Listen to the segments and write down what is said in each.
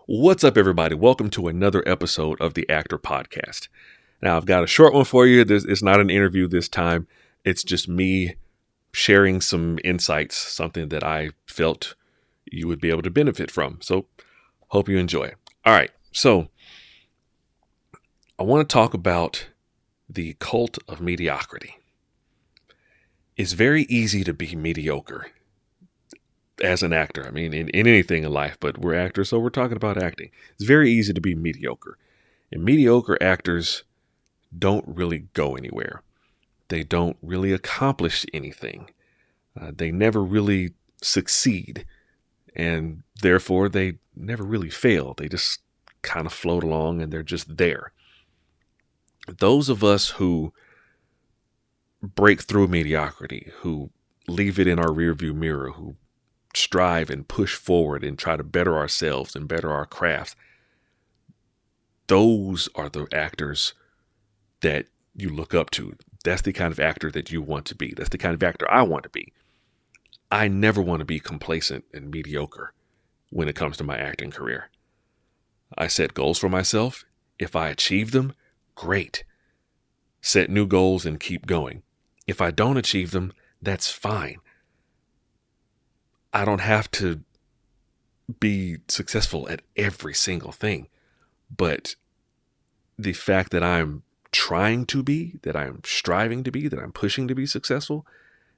What's up, everybody? Welcome to another episode of the Actor Podcast. Now, I've got a short one for you. It's not an interview this time. It's just me sharing some insights, something that I felt you would be able to benefit from. So, hope you enjoy it. All right. So, I want to talk about the cult of mediocrity. It's very easy to be mediocre as an actor. I mean, in anything in life, but we're actors, so we're talking about acting. It's very easy to be mediocre. And mediocre actors don't really go anywhere. They don't really accomplish anything. They never really succeed. And therefore, they never really fail. They just kind of float along and they're just there. Those of us who break through mediocrity, who leave it in our rearview mirror, who strive and push forward and try to better ourselves and better our craft, those are the actors that you look up to. That's the kind of actor that you want to be. That's the kind of actor I want to be. I never want to be complacent and mediocre when it comes to my acting career. I set goals for myself. If I achieve them, great. Set new goals and keep going. If I don't achieve them, that's fine. I don't have to be successful at every single thing, but the fact that I'm trying to be, that I'm striving to be, that I'm pushing to be successful,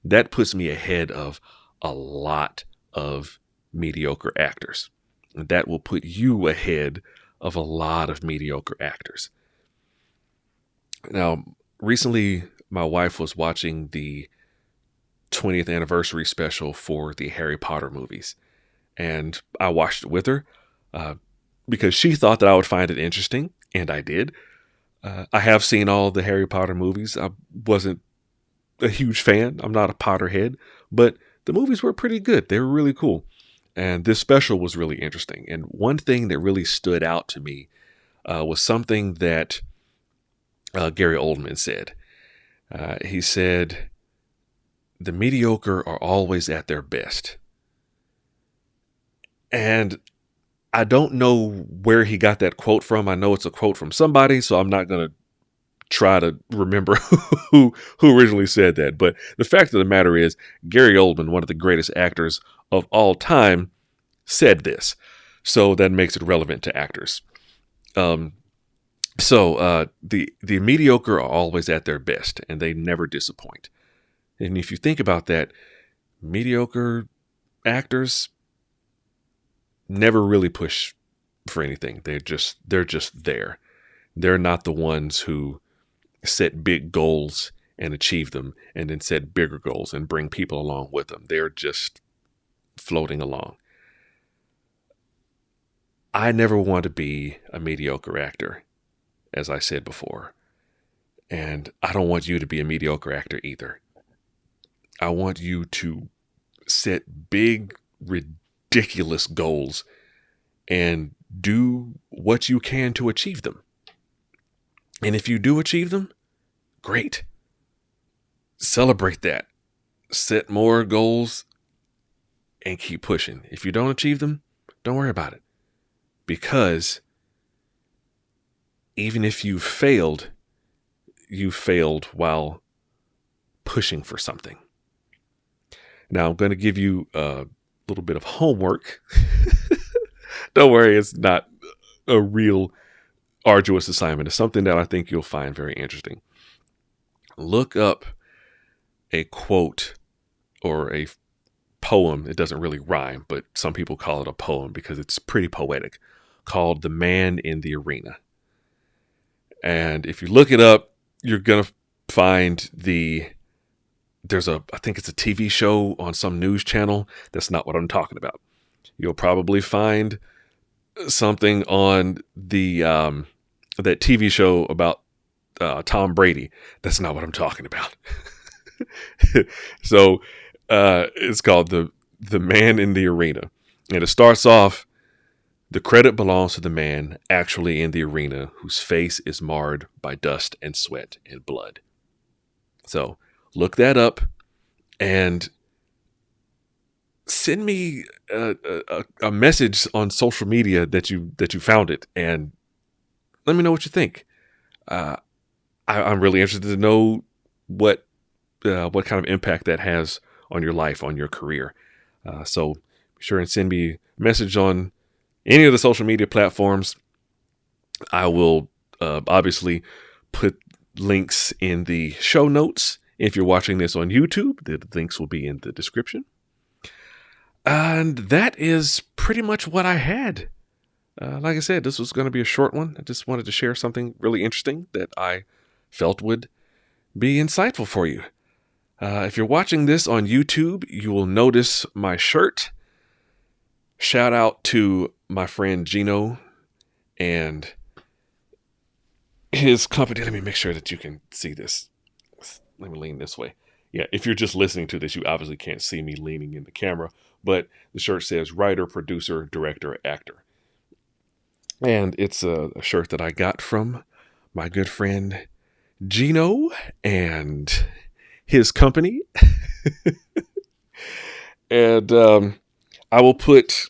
that puts me ahead of a lot of mediocre actors. And that will put you ahead of a lot of mediocre actors. Now, recently, my wife was watching the 20th anniversary special for the Harry Potter movies. And I watched it with her because she thought that I would find it interesting, and I did. I have seen all the Harry Potter movies. I wasn't a huge fan. I'm not a Potterhead, but the movies were pretty good. They were really cool. And this special was really interesting. And one thing that really stood out to me was something that Gary Oldman said. He said, "The mediocre are always at their best." And I don't know where he got that quote from. I know it's a quote from somebody, so I'm not going to try to remember who originally said that. But the fact of the matter is, Gary Oldman, one of the greatest actors of all time, said this. So that makes it relevant to actors. The mediocre are always at their best, and they never disappoint. And if you think about that, mediocre actors never really push for anything. They're just there. They're not the ones who set big goals and achieve them and then set bigger goals and bring people along with them. They're just floating along. I never want to be a mediocre actor, as I said before. And I don't want you to be a mediocre actor either. I want you to set big, ridiculous goals and do what you can to achieve them. And if you do achieve them, great. Celebrate that. Set more goals and keep pushing. If you don't achieve them, don't worry about it. Because even if you failed while pushing for something. Now, I'm going to give you a little bit of homework. Don't worry, it's not a real arduous assignment. It's something that I think you'll find very interesting. Look up a quote or a poem. It doesn't really rhyme, but some people call it a poem because it's pretty poetic, called "The Man in the Arena." And if you look it up, you're going to find I think it's a TV show on some news channel. That's not what I'm talking about. You'll probably find something on that TV show about Tom Brady. That's not what I'm talking about. So it's called the Man in the Arena. And it starts off, "The credit belongs to the man actually in the arena whose face is marred by dust and sweat and blood." So look that up, and send me a message on social media that you found it, and let me know what you think. Uh, I'm really interested to know what kind of impact that has on your life, on your career. So be sure and send me a message on any of the social media platforms. I will obviously put links in the show notes. If you're watching this on YouTube, the links will be in the description. And that is pretty much what I had. Like I said, this was going to be a short one. I just wanted to share something really interesting that I felt would be insightful for you. If you're watching this on YouTube, you will notice my shirt. Shout out to my friend Gino and his company. Let me make sure that you can see this. Let me lean this way. Yeah, if you're just listening to this, you obviously can't see me leaning in the camera, but the shirt says writer, producer, director, actor. And it's a shirt that I got from my good friend Gino and his company. And I'll put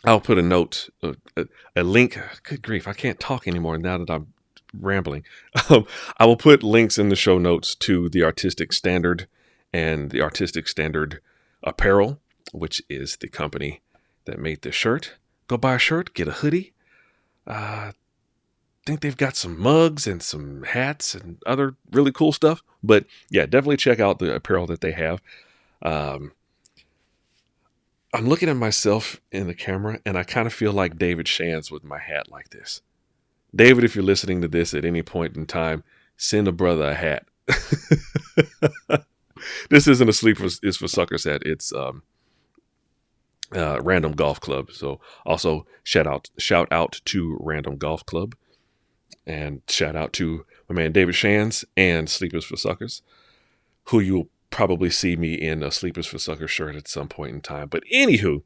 a note, a link. Good grief, I can't talk anymore now that I'm rambling. I will put links in the show notes to the Artistic Standard and the Artistic Standard Apparel, which is the company that made this shirt. Go buy a shirt, get a hoodie. I think they've got some mugs and some hats and other really cool stuff. But yeah, definitely check out the apparel that they have. I'm looking at myself in the camera, and I kind of feel like David Shands with my hat like this. David, if you're listening to this at any point in time, send a brother a hat. This isn't a Sleep is for Suckers hat. It's Random Golf Club. So also shout out to Random Golf Club, and shout out to my man David Shands and Sleep is for Suckers, who you'll probably see me in a Sleep is for Suckers shirt at some point in time. But anywho,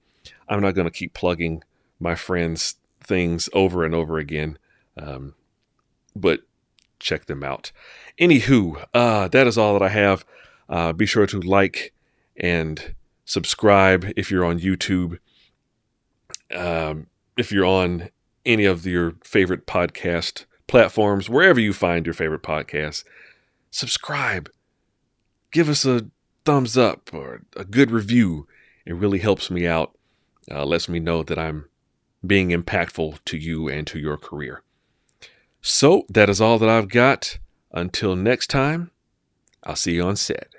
I'm not going to keep plugging my friends' things over and over again. But check them out. Anywho, that is all that I have. Be sure to like and subscribe if you're on YouTube. If you're on any of your favorite podcast platforms, wherever you find your favorite podcasts, subscribe. Give us a thumbs up or a good review. It really helps me out. Lets me know that I'm being impactful to you and to your career. So that is all that I've got. Until next time, I'll see you on set.